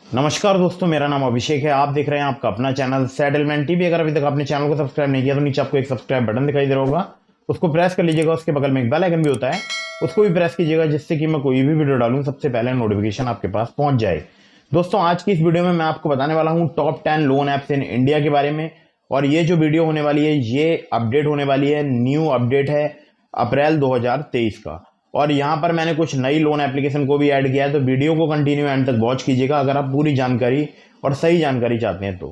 नमस्कार दोस्तों, मेरा नाम अभिषेक है। आप देख रहे हैं आपका अपना चैनल सेटलमेंट टीवी। अगर अभी तक आपने चैनल को सब्सक्राइब नहीं किया तो नीचे आपको एक सब्सक्राइब बटन दिखाई दे रहा होगा, उसको प्रेस कर लीजिएगा। उसके बगल में एक बेल आइकन भी होता है, उसको भी प्रेस कीजिएगा, जिससे कि मैं कोई भी वीडियो डालूं सबसे पहले नोटिफिकेशन आपके पास पहुंच जाए। दोस्तों, आज की इस वीडियो में मैं आपको बताने वाला हूं top 10 loan apps in India के बारे में। और ये जो वीडियो होने वाली है ये अपडेट होने वाली है, न्यू अपडेट है अप्रैल 2023 का। और यहाँ पर मैंने कुछ नई लोन एप्लीकेशन को भी ऐड किया है, तो वीडियो को कंटिन्यू एंड तक वॉच कीजिएगा अगर आप पूरी जानकारी और सही जानकारी चाहते हैं तो।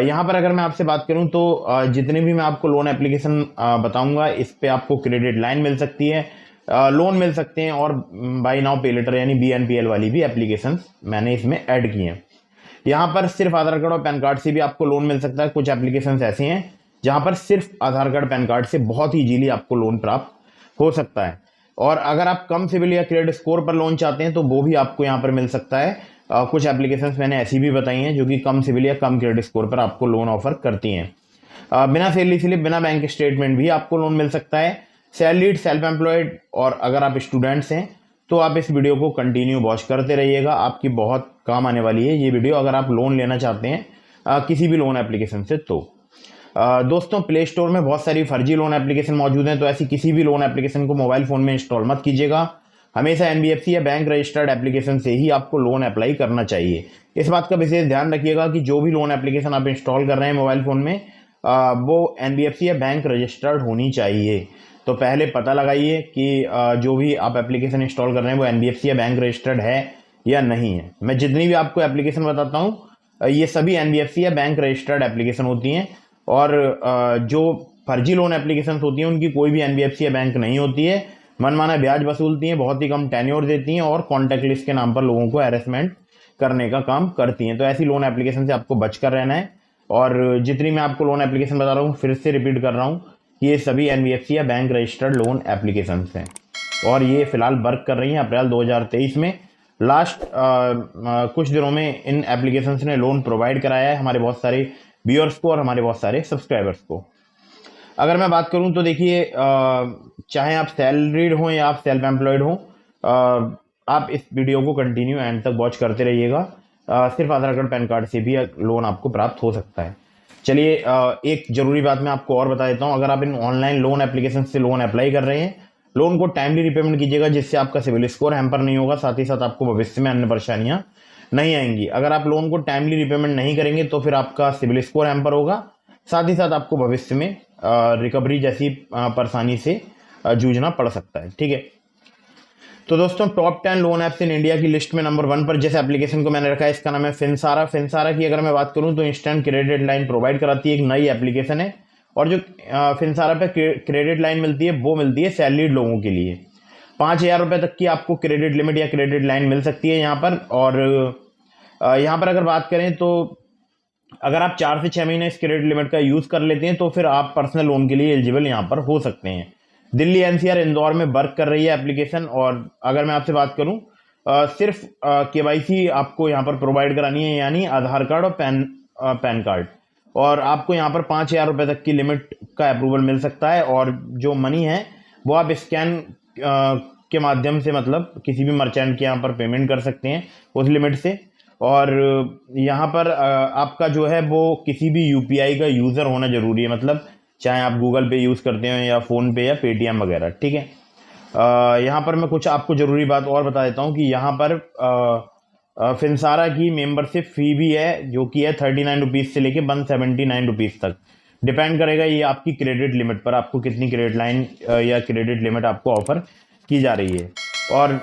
यहाँ पर अगर मैं आपसे बात करूं तो जितने भी मैं आपको लोन एप्लीकेशन बताऊंगा, इस पे आपको क्रेडिट लाइन मिल सकती है, लोन मिल सकते हैं, और बाई नाउ पे लेटर यानी BNPL वाली भी एप्लीकेशन मैंने इसमें ऐड की हैं। यहाँ पर सिर्फ आधार कार्ड और पैन कार्ड से भी आपको लोन मिल सकता है। कुछ एप्लीकेशन ऐसे हैं जहाँ पर सिर्फ आधार कार्ड पैन कार्ड से बहुत ही इजीली आपको लोन प्राप्त हो सकता है। और अगर आप कम सिविल या क्रेडिट स्कोर पर लोन चाहते हैं तो वो भी आपको यहाँ पर मिल सकता है। कुछ एप्लीकेशंस मैंने ऐसी भी बताई हैं जो कि कम सिविल या कम क्रेडिट स्कोर पर आपको लोन ऑफर करती हैं। बिना सैलरी स्लिप, बिना बैंक स्टेटमेंट भी आपको लोन मिल सकता है। सैलरीड, सेल्फ एम्प्लॉयड और अगर आप स्टूडेंट्स हैं तो आप इस वीडियो को कंटिन्यू वॉच करते रहिएगा, आपकी बहुत काम आने वाली है ये वीडियो अगर आप लोन लेना चाहते हैं किसी भी लोन एप्लीकेशन से। तो दोस्तों, प्ले स्टोर में बहुत सारी फर्जी लोन एप्लीकेशन मौजूद हैं, तो ऐसी किसी भी लोन एप्लीकेशन को मोबाइल फोन में इंस्टॉल मत कीजिएगा। हमेशा NBFC या बैंक रजिस्टर्ड एप्लीकेशन से ही आपको लोन अप्लाई करना चाहिए। इस बात का विशेष ध्यान रखिएगा कि जो भी लोन एप्लीकेशन आप इंस्टॉल कर रहे हैं मोबाइल फोन में वो NBFC या बैंक रजिस्टर्ड होनी चाहिए। तो पहले पता लगाइए कि जो भी आप एप्लीकेशन इंस्टॉल कर रहे हैं वो NBFC या बैंक रजिस्टर्ड है या नहीं है। मैं जितनी भी आपको एप्लीकेशन बताता हूँ ये सभी NBFC या बैंक रजिस्टर्ड एप्लीकेशन होती हैं। और जो फर्जी लोन एप्लीकेशंस होती हैं उनकी कोई भी NBFC या बैंक नहीं होती है। मनमाना ब्याज वसूलती हैं, बहुत ही कम टेन्योर देती हैं और कॉन्टैक्ट लिस्ट के नाम पर लोगों को हैरेसमेंट करने का काम करती हैं। तो ऐसी लोन एप्लीकेशन से आपको बचकर रहना है। और जितनी मैं आपको लोन एप्लीकेशन बता रहा हूँ, फिर से रिपीट कर रहा हूँ कि ये सभी NBFC या बैंक रजिस्टर्ड लोन एप्लीकेशंस हैं और ये फिलहाल वर्क कर रही हैं अप्रैल 2023 में। लास्ट कुछ दिनों में इन एप्लीकेशंस ने लोन प्रोवाइड कराया है हमारे बहुत सारे व्यूअर्स को और हमारे बहुत सारे सब्सक्राइबर्स को। अगर मैं बात करूं तो देखिए, चाहे आप सैलरीड हों या आप सेल्फ एम्प्लॉयड हों, आप इस वीडियो को कंटिन्यू एंड तक वॉच करते रहिएगा। सिर्फ आधार कार्ड पैन कार्ड से भी लोन आपको प्राप्त हो सकता है। चलिए, एक जरूरी बात मैं आपको और बता देता हूं। अगर आप इन ऑनलाइन लोन एप्लीकेशन से लोन अप्लाई कर रहे हैं, लोन को टाइमली रिपेमेंट कीजिएगा, जिससे आपका सिविल स्कोर हैम्पर नहीं होगा, साथ ही साथ आपको भविष्य में अन्य परेशानियां नहीं आएंगी। अगर आप लोन को टाइमली रिपेमेंट नहीं करेंगे तो फिर आपका सिविल स्कोर हैम्पर होगा, साथ ही साथ आपको भविष्य में रिकवरी जैसी परेशानी से जूझना पड़ सकता है। ठीक है, तो दोस्तों, top 10 loan apps in India की लिस्ट में नंबर 1 पर जिस एप्लीकेशन को मैंने रखा है इसका नाम है फिनसारा। फिनसारा की अगर मैं बात करूं तो इंस्टेंट क्रेडिट लाइन प्रोवाइड कराती है, एक नई एप्लीकेशन है। और जो फिनसारा पे क्रेडिट लाइन मिलती है वो मिलती है सैलरीड लोगों के लिए। 5,000 रुपये तक की आपको क्रेडिट लिमिट या क्रेडिट लाइन मिल सकती है यहाँ पर। और यहाँ पर अगर बात करें तो अगर आप 4 से 6 महीने इस क्रेडिट लिमिट का यूज कर लेते हैं तो फिर आप पर्सनल लोन के लिए एलिजिबल यहाँ पर हो सकते हैं। दिल्ली, NCR, इंदौर में वर्क कर रही है एप्लीकेशन। और अगर मैं आपसे बात करूं, सिर्फ KYC आपको यहाँ पर प्रोवाइड करानी है, यानी आधार कार्ड और पैन कार्ड। और आपको यहाँ पर 5,000 रुपये तक की लिमिट का अप्रूवल मिल सकता है। और जो मनी है वो आप स्कैन के माध्यम से, मतलब किसी भी मर्चेंट के यहाँ पर पेमेंट कर सकते हैं उस लिमिट से। और यहाँ पर आपका जो है वो किसी भी UPI का यूज़र होना जरूरी है, मतलब चाहे आप गूगल पे यूज़ करते हो या फ़ोन पे या पेटीएम वगैरह। ठीक है, यहाँ पर मैं कुछ आपको ज़रूरी बात और बता देता हूँ कि यहाँ पर फिनसारा की मेंबरशिप फ़ी भी है, जो कि है 39 रुपीज़ से लेके 179 रुपीज़ तक। डिपेंड करेगा ये आपकी क्रेडिट लिमिट पर, आपको कितनी क्रेडिट लाइन या क्रेडिट लिमिट आपको ऑफर की जा रही है। और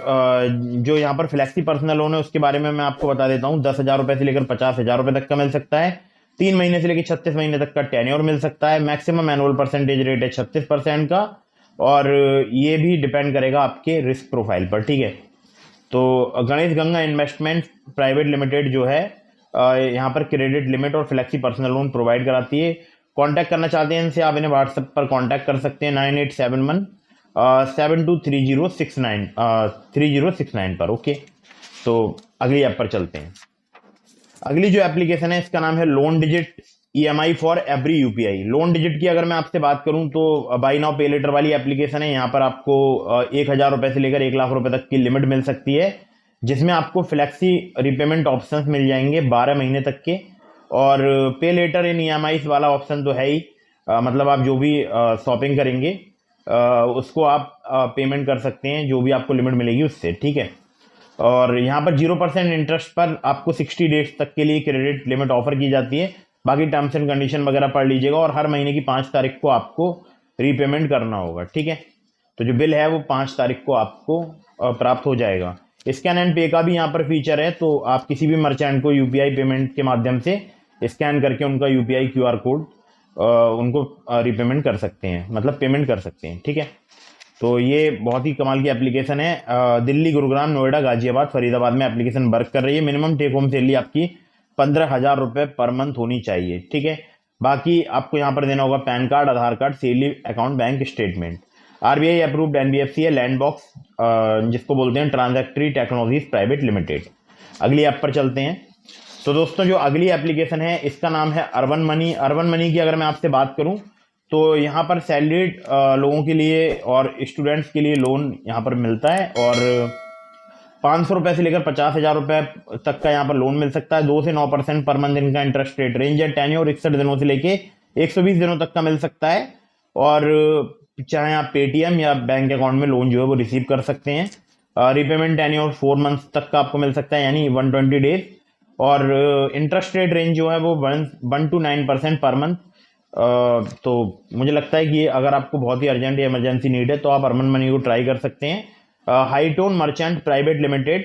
जो यहाँ पर फ्लेक्सी पर्सनल लोन है उसके बारे में मैं आपको बता देता हूँ। 10,000 रुपये से लेकर 50,000 रुपये तक का मिल सकता है। 3 महीने से लेकर 36 महीने तक का टेन्योर मिल सकता है। मैक्सिमम एनुअल परसेंटेज रेट है 36% का। और ये भी डिपेंड करेगा आपके रिस्क प्रोफाइल पर। ठीक है, तो Ganesh Ganga investment private limited जो है यहाँ पर क्रेडिट लिमिट और फ्लेक्सी पर्सनल लोन प्रोवाइड कराती है। कॉन्टैक्ट करना चाहते हैं इनसे, आप इन्हें व्हाट्सएप पर कॉन्टैक्ट कर सकते हैं 9871 723069 पर। ओके, तो अगली ऐप पर चलते हैं। अगली जो एप्लीकेशन है इसका नाम है loan digit EMI for every UPI। Loan digit की अगर मैं आपसे बात करूं तो बाई नाउ पे लेटर वाली एप्लीकेशन है। यहाँ पर आपको 1,000 रुपये से लेकर 1 लाख रुपए तक की लिमिट मिल सकती है, जिसमें आपको फ्लेक्सी रिपेमेंट ऑप्शंस मिल जाएंगे 12 महीने तक के, और पे लेटर इन ईएमआईज वाला ऑप्शन तो है ही। मतलब आप जो भी शॉपिंग करेंगे उसको आप पेमेंट कर सकते हैं जो भी आपको लिमिट मिलेगी उससे, ठीक है। और यहाँ पर 0% इंटरेस्ट पर आपको 60 डेज तक के लिए क्रेडिट लिमिट ऑफर की जाती है। बाकी टर्म्स एंड कंडीशन वगैरह पढ़ लीजिएगा, और हर महीने की 5 तारीख को आपको रीपेमेंट करना होगा, ठीक है। तो जो बिल है वो 5 तारीख को आपको प्राप्त हो जाएगा। स्कैन एंड पे का भी यहाँ पर फीचर है, तो आप किसी भी मर्चेंट को यूपीआई पेमेंट के माध्यम से स्कैन करके उनका यूपीआई क्यूआर कोड उनको रीपेमेंट कर सकते हैं, मतलब पेमेंट कर सकते हैं, ठीक है। तो ये बहुत ही कमाल की एप्लीकेशन है। दिल्ली, गुरुग्राम, नोएडा, गाजियाबाद, फरीदाबाद में एप्लीकेशन वर्क कर रही है। मिनिमम टेक होम सैलरी आपकी 15,000 रुपये पर मंथ होनी चाहिए, ठीक है। बाकी आपको यहाँ पर देना होगा PAN card, Aadhaar card, salary account, bank statement. RBI approved NBFC है लैंड बॉक्स, जिसको बोलते हैं ट्रांजैक्टरी टेक्नोलॉजीज प्राइवेट लिमिटेड। अगली ऐप पर चलते हैं। तो दोस्तों जो अगली एप्लीकेशन है इसका नाम है अर्बन मनी। अर्बन मनी की अगर मैं आपसे बात करूं तो यहाँ पर सैलरीड लोगों के लिए और स्टूडेंट्स के लिए लोन यहाँ पर मिलता है, और 500 रुपये से लेकर 50,000 रुपये तक का यहाँ पर लोन मिल सकता है। 2 से 9% पर मंथ इनका इंटरेस्ट रेट रेंज है। टेन्योर 61 दिनों से लेके 120 दिनों तक का मिल सकता है, और चाहे आप पेटीएम या बैंक अकाउंट में लोन जो है वो रिसीव कर सकते हैं। रिपेमेंट टेन्योर 4 मंथ्स तक का आपको मिल सकता है, यानी 120 डेज, और इंटरेस्ट रेट रेंज जो है वो 1 to 9% पर मंथ। तो मुझे लगता है कि अगर आपको बहुत ही अर्जेंट या इमरजेंसी नीड है तो आप अर्बन मनी को ट्राई कर सकते हैं। हाईटोन मर्चेंट प्राइवेट लिमिटेड,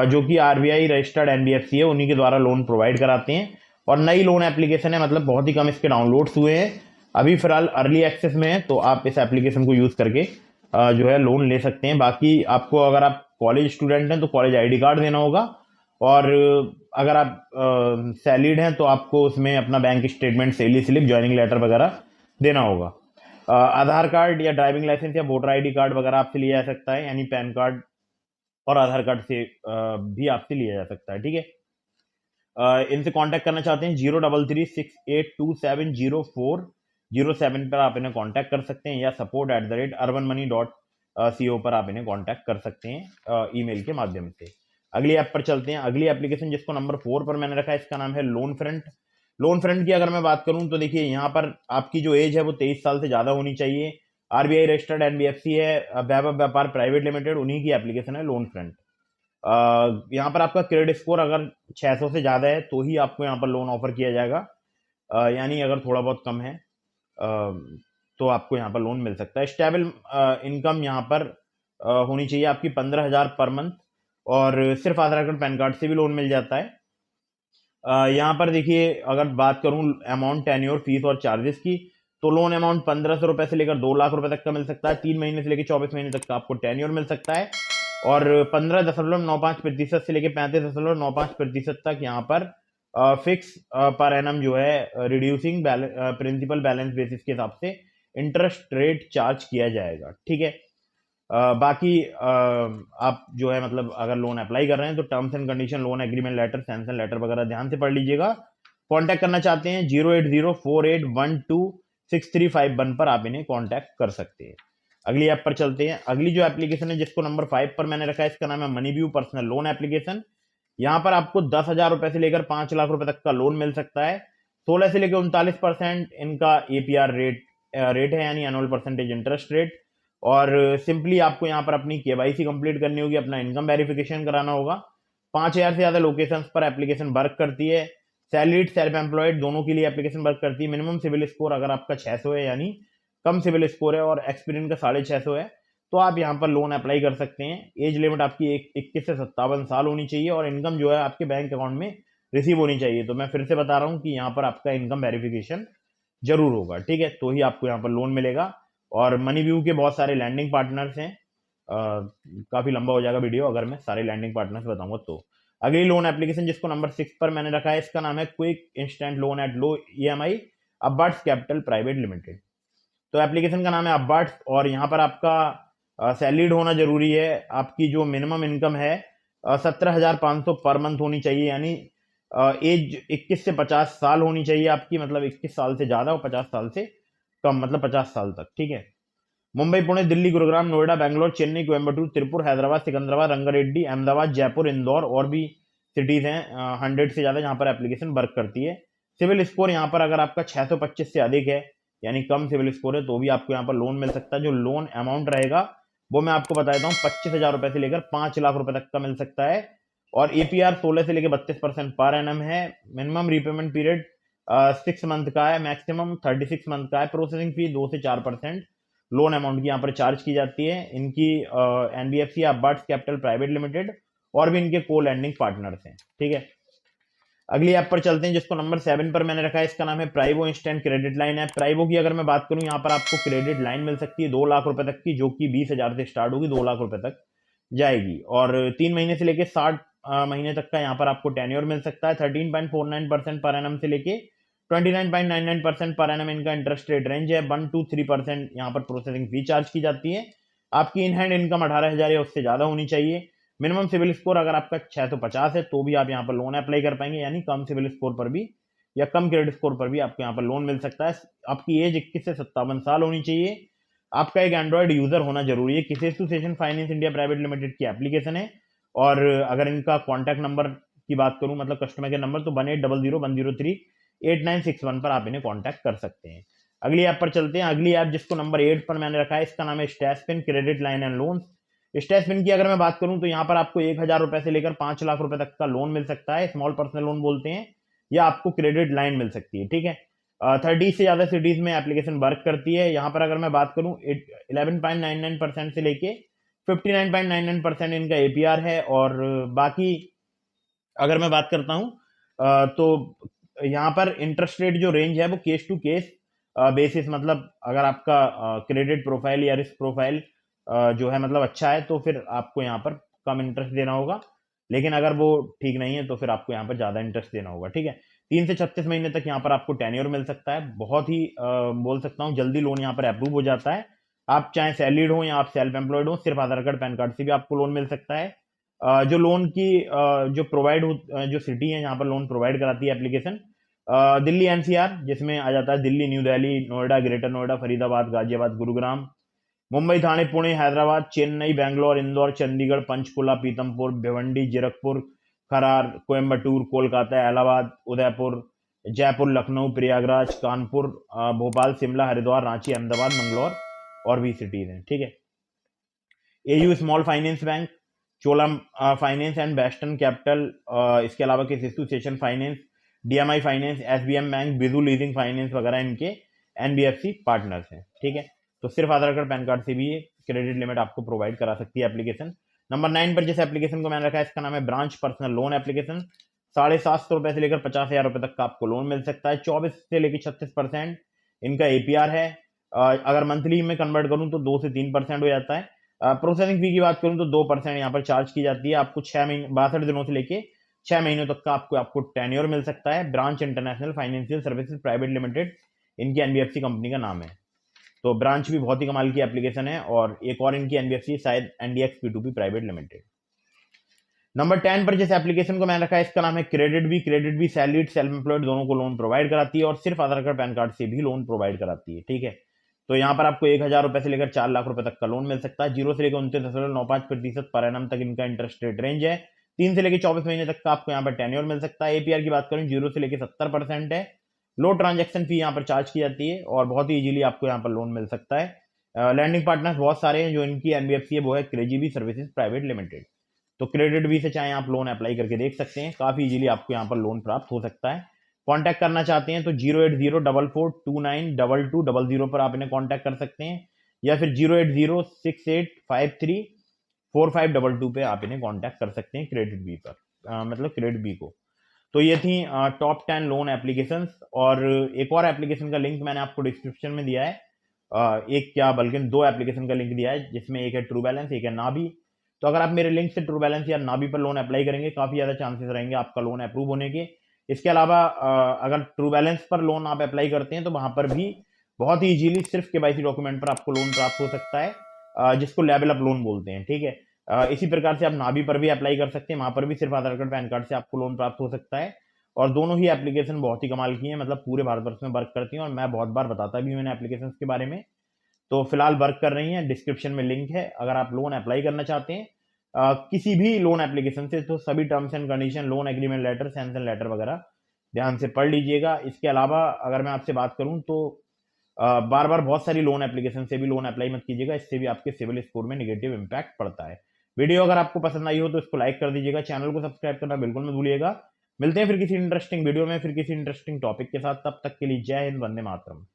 जो कि आरबीआई रजिस्टर्ड एनबीएफसी है, उन्हीं के द्वारा लोन प्रोवाइड कराते हैं, और नई लोन एप्लीकेशन है, मतलब बहुत ही कम इसके डाउनलोड्स हुए हैं, अभी फिलहाल अर्ली एक्सेस में है। तो आप इस एप्लीकेशन को यूज़ करके जो है लोन ले सकते हैं। बाकी आपको अगर आप कॉलेज स्टूडेंट हैं तो कॉलेज आईडी कार्ड देना होगा, और अगर आप सैलरीड हैं तो आपको उसमें अपना bank statement, salary slip, joining letter वगैरह देना होगा। आधार कार्ड या ड्राइविंग लाइसेंस या वोटर आईडी कार्ड वगैरह आपसे लिया जा सकता है, यानी पैन कार्ड और आधार कार्ड से भी आपसे लिया जा सकता है, ठीक है। इनसे कांटेक्ट करना चाहते हैं 033682704007 पर आप इन्हें कांटेक्ट कर सकते हैं, या support@urbanmoney.co पर आप इन्हें कांटेक्ट कर सकते हैं ईमेल के माध्यम से। अगली ऐप पर चलते हैं। अगली एप्लीकेशन जिसको नंबर 4 पर मैंने रखा है इसका नाम है लोन फ्रंट। लोन फ्रंट की अगर मैं बात करूं तो देखिए यहाँ पर आपकी जो एज है वो 23 साल से ज़्यादा होनी चाहिए। आरबीआई रजिस्टर्ड एनबीएफसी है, वैभव व्यापार प्राइवेट लिमिटेड, उन्हीं की एप्लीकेशन है लोन फ्रंट। यहाँ पर आपका क्रेडिट स्कोर अगर 600 से ज़्यादा है तो ही आपको यहाँ पर लोन ऑफर किया जाएगा, यानी अगर थोड़ा बहुत कम है तो आपको यहाँ पर लोन मिल सकता है। स्टेबल इनकम यहाँ पर होनी चाहिए आपकी 15,000 पर मंथ, और सिर्फ आधार कार्ड पैन कार्ड से भी लोन मिल जाता है। यहाँ पर देखिए अगर बात करूँ अमाउंट, टेन्योर, फीस और चार्जेस की, तो लोन अमाउंट 1,500 रुपये से लेकर 2 लाख रुपए तक का मिल सकता है। 3 महीने से लेकर 24 महीने तक का आपको टेन्योर मिल सकता है, और 15.95% से लेकर 35.95% तक यहाँ पर फिक्स पर एनम जो है रिड्यूसिंग प्रिंसिपल बैलेंस बेसिस के हिसाब से इंटरेस्ट रेट चार्ज किया जाएगा, ठीक है। बाकी आप जो है मतलब अगर लोन अप्लाई कर रहे हैं तो terms and condition, loan agreement letter, sanction letter वगैरह ध्यान से पढ़ लीजिएगा। कांटेक्ट करना चाहते हैं 08048126351 पर आप इन्हें कांटेक्ट कर सकते हैं। अगली ऐप पर चलते हैं। अगली जो एप्लीकेशन है जिसको नंबर 5 पर मैंने रखा है इसका नाम है money view personal loan application. यहाँ पर आपको 10,000 रुपए से लेकर 5 लाख रुपए तक का लोन मिल सकता है। 16 से लेकर 39% इनका एपीआर रेट है, यानी एनुअल परसेंटेज इंटरेस्ट रेट। और सिंपली आपको यहाँ पर अपनी केवाईसी कंप्लीट करनी होगी, अपना इनकम वेरिफिकेशन कराना होगा। 5,000 से ज़्यादा लोकेशंस पर एप्लीकेशन वर्क करती है। सैलरीड, सेल्फ एम्प्लॉयड दोनों के लिए एप्लीकेशन वर्क करती है। मिनिमम सिविल स्कोर अगर आपका 600 है, यानी कम सिविल स्कोर है, और एक्सपीरियंस का 650 है, तो आप यहाँ पर लोन अप्लाई कर सकते हैं। एज लिमिट आपकी 21 से 57 साल होनी चाहिए, और इनकम जो है आपके बैंक अकाउंट में रिसीव होनी चाहिए। तो मैं फिर से बता रहा हूँ कि यहाँ पर आपका इनकम वेरिफिकेशन जरूर होगा, ठीक है, तो ही आपको यहाँ पर लोन मिलेगा। और मनी व्यू के बहुत सारे लैंडिंग पार्टनर्स हैं। काफ़ी लंबा हो जाएगा वीडियो अगर मैं सारे लैंडिंग पार्टनर्स बताऊंगा तो। अगली लोन एप्लीकेशन जिसको नंबर 6 पर मैंने रखा है इसका नाम है quick instant loan at low EMI, अबार्ट्स कैपिटल प्राइवेट लिमिटेड। तो एप्लीकेशन का नाम है अबार्ट्स, और यहाँ पर आपका सैलरीड होना जरूरी है। आपकी जो मिनिमम इनकम है 17,500 पर मंथ होनी चाहिए, यानी एज 21 से 50 साल होनी चाहिए आपकी, मतलब 21 साल से ज़्यादा और 50 साल से कम, मतलब 50 साल तक, ठीक है। मुंबई, पुणे, दिल्ली, गुरुग्राम, नोएडा, बैंगलोर, चेन्नई, कोयम्बटूर, त्रिपुर, हैदराबाद, सिकंदराबाद, रंगारेड्डी, अहमदाबाद, जयपुर, इंदौर और भी सिटीज हैं 100 से ज्यादा जहां पर एप्लीकेशन वर्क करती है। सिविल स्कोर यहाँ पर अगर आपका 625 से अधिक है, यानी कम सिविल स्कोर है, तो भी आपको यहाँ पर लोन मिल सकता है। जो लोन अमाउंट रहेगा वो मैं आपको बता देता हूँ, 25,000 रुपए से लेकर 5 लाख रुपए तक का मिल सकता है। और एपीआर 16 से लेकर 32% पर एनम है। मिनिमम रीपेमेंट पीरियड 6 मंथ का है, मैक्सिमम 36 मंथ का है। प्रोसेसिंग फी 2 से 4% लोन अमाउंट की यहाँ पर चार्ज की जाती है। इनकी एनबीएफसी अबार्ट्स कैपिटल प्राइवेट लिमिटेड और भी इनके को लैंडिंग पार्टनर्स हैं, ठीक है। अगली ऐप पर चलते हैं जिसको नंबर 7 पर मैंने रखा है, इसका नाम है प्राइवो इंस्टेंट क्रेडिट लाइन ऐप। प्राइवो की अगर मैं बात करूं, यहाँ पर आपको क्रेडिट लाइन मिल सकती है 2 लाख रुपए तक की, जो कि 20,000 से स्टार्ट होगी, 2 लाख रुपए तक जाएगी। और 3 महीने से लेके 60 महीने तक का यहाँ पर आपको टेन्योर मिल सकता है। 13.49% पर एनम से लेके 29.99% पर एनम इनका इंटरेस्ट रेट रेंज है। 1 to 3% यहाँ पर प्रोसेसिंग फी चार्ज की जाती है। आपकी इन हैंड इनकम 18,000 या उससे ज्यादा होनी चाहिए। मिनिमम सिविल स्कोर अगर आपका 650 है तो भी आप यहाँ पर लोन अप्लाई कर पाएंगे, यानी कम सिविल स्कोर पर भी या कम क्रेडिट स्कोर पर भी आपको यहाँ पर लोन मिल सकता है। आपकी एज 21 से 57 साल होनी चाहिए। आपका एक एंड्रॉइड यूजर होना जरूरी है। किसी association finance India private limited की एप्लीकेशन है। और अगर इनका कॉन्टैक्ट नंबर की बात करूं, मतलब कस्टमर के नंबर, तो 1800-103-8961 पर आप इन्हें कॉन्टैक्ट कर सकते हैं। अगली ऐप पर चलते हैं। अगली ऐप जिसको नंबर 8 पर मैंने रखा है, इसका नाम है स्टैशपिन क्रेडिट लाइन एंड लोन। स्टैशपिन की अगर मैं बात करूं तो यहाँ पर आपको 1,000 रुपए से लेकर 5 लाख रुपए तक का लोन मिल सकता है, स्मॉल पर्सनल लोन बोलते हैं, या आपको क्रेडिट लाइन मिल सकती है, ठीक है। 30 से ज्यादा सिटीज में एप्लीकेशन वर्क करती है। यहाँ पर अगर मैं बात करूं 11.99% से लेके 59.99% इनका एपीआर है। और बाकी अगर मैं बात करता हूं तो यहाँ पर इंटरेस्ट रेट जो रेंज है वो केस टू केस बेसिस, मतलब अगर आपका क्रेडिट प्रोफाइल या रिस्क प्रोफाइल जो है मतलब अच्छा है तो फिर आपको यहाँ पर कम इंटरेस्ट देना होगा, लेकिन अगर वो ठीक नहीं है तो फिर आपको यहाँ पर ज्यादा इंटरेस्ट देना होगा, ठीक है। 3 से 36 महीने तक यहाँ पर आपको टेन्योर मिल सकता है। बहुत ही बोल सकता हूँ जल्दी लोन यहाँ पर अप्रूव हो जाता है। आप चाहे सैलरीड हो या आप सेल्फ एम्प्लॉयड हो, सिर्फ आधार कार्ड पैन कार्ड से भी आपको लोन मिल सकता है। जो लोन की जो प्रोवाइड जो सिटी है यहाँ पर लोन प्रोवाइड कराती है एप्लीकेशन, दिल्ली एनसीआर, जिसमें आ जाता है दिल्ली, न्यू दिल्ली, नोएडा, ग्रेटर नोएडा, फरीदाबाद, गाजियाबाद, गुरुग्राम, मुंबई, थाने, पुणे, हैदराबाद, चेन्नई, बैंगलोर, इंदौर, चंडीगढ़, पंचकुला, पीतमपुर, भिवंडी, जीरकपुर, खरार, कोयम्बटूर, कोलकाता, इलाहाबाद, उदयपुर, जयपुर, लखनऊ, प्रयागराज, कानपुर, भोपाल, शिमला, हरिद्वार, रांची, अहमदाबाद, मंगलौर और भी सिटीज हैं, ठीक है। एयू स्मॉल फाइनेंस बैंक, चोलम फाइनेंस एंड वेस्टर्न कैपिटल, इसके अलावा किसी association finance, DMI finance, SBM bank, बिजू लीजिंग फाइनेंस वगैरह इनके एनबीएफसी पार्टनर्स हैं, ठीक है। तो सिर्फ आधार कार्ड पैन कार्ड से भी ये क्रेडिट लिमिट आपको प्रोवाइड करा सकती है एप्लीकेशन। नंबर 9 पर जिस एप्लीकेशन को मैंने रखा है, इसका नाम है ब्रांच पर्सनल लोन एप्लीकेशन। 750 रुपए से लेकर 50,000 रुपए तक का आपको लोन मिल सकता है। 24 से लेकर 36% इनका एपीआर है। अगर मंथली में कन्वर्ट करूं तो 2 से 3% हो जाता है। प्रोसेसिंग फी की बात करूं तो 2% यहाँ पर चार्ज की जाती है। आपको 6 महीने 62 दिनों से लेके 6 महीनों तक का आपको टेन्योर मिल सकता है। Branch international financial services private limited इनकी एनबीएफसी कंपनी का नाम है। तो ब्रांच भी बहुत ही कमाल की एप्लीकेशन है। और एक और इनकी एनबीएफसी शायद एनडीएक्स पी2पी प्राइवेट लिमिटेड। नंबर 10 पर जिस एप्लीकेशन को मैंने रखा है, इसका नाम है KreditBee. KreditBee salaried self employed दोनों को लोन प्रोवाइड कराती है और सिर्फ आधार कार्ड पैन कार्ड से भी लोन प्रोवाइड कराती है, ठीक है। तो यहाँ पर आपको 1,000 रुपए से लेकर 4 लाख रुपए तक का लोन मिल सकता है। 0 से लेकर 29.95% पर एनम तक इनका इंटरेस्ट रेट रेंज है। 3 से लेकर 24 महीने तक का आपको यहाँ पर टेन्योर मिल सकता है। एपीआर की बात करें 0 से लेकर 70% है। लो ट्रांजेक्शन फी यहाँ पर चार्ज की जाती है और बहुत ही इजीली आपको यहाँ पर लोन मिल सकता है। लैंडिंग पार्टनर्स बहुत सारे हैं। जो इनकी एनबीएफसी है वो है KrazyBee services private limited. तो क्रेडिट बी से चाहे आप लोन अप्लाई करके देख सकते हैं, काफी इजीली आपको यहाँ पर लोन प्राप्त हो सकता है। कांटेक्ट करना चाहते हैं तो 08044292200 पर आप इन्हें कांटेक्ट कर सकते हैं, या फिर 08068534522 पे आप इन्हें कांटेक्ट कर सकते हैं क्रेडिट बी पर, मतलब क्रेडिट बी को। तो ये थी टॉप 10 लोन एप्लीकेशंस। और एक और एप्लीकेशन का लिंक मैंने आपको डिस्क्रिप्शन में दिया है। एक क्या बल्कि 2 एप्लीकेशन का लिंक दिया है, जिसमें एक है ट्रू बैलेंस, एक है नाभी। तो अगर आप मेरे लिंक से ट्रू बैलेंस या नाभी पर लोन अप्लाई करेंगे, काफी ज्यादा चांसेस रहेंगे आपका लोन अप्रूव होने के। इसके अलावा अगर ट्रू बैलेंस पर लोन आप अप्लाई करते हैं तो वहां पर भी बहुत ही इजीली सिर्फ केवाईसी डॉक्यूमेंट पर आपको लोन प्राप्त हो सकता है, जिसको लेवल अप लोन बोलते हैं, ठीक है। इसी प्रकार से आप नाभी पर भी अप्लाई कर सकते हैं, वहां पर भी सिर्फ आधार कार्ड पैन कार्ड से आपको लोन प्राप्त हो सकता है। और दोनों ही एप्लीकेशन बहुत ही कमाल की हैं, मतलब पूरे भारतवर्ष में वर्क करती हैं और मैं बहुत बार बताता भी हूं इन एप्लीकेशन के बारे में। तो फिलहाल वर्क कर रही हैं। डिस्क्रिप्शन में लिंक है, अगर आप लोन अप्लाई करना चाहते हैं किसी भी लोन एप्लीकेशन से, तो सभी terms and condition, loan agreement letter, sanction letter वगैरह ध्यान से पढ़ लीजिएगा। इसके अलावा अगर मैं आपसे बात करूं तो बार बार बहुत सारी लोन एप्लीकेशन से भी लोन अप्लाई मत कीजिएगा, इससे भी आपके सिविल स्कोर में नेगेटिव इंपैक्ट पड़ता है। वीडियो अगर आपको पसंद आई हो तो इसको लाइक कर दीजिएगा, चैनल को सब्सक्राइब करना बिल्कुल मत भूलिएगा। मिलते हैं फिर किसी इंटरेस्टिंग वीडियो में, फिर किसी इंटरेस्टिंग टॉपिक के साथ। तब तक के लिए जय हिंद, वंदे मातरम।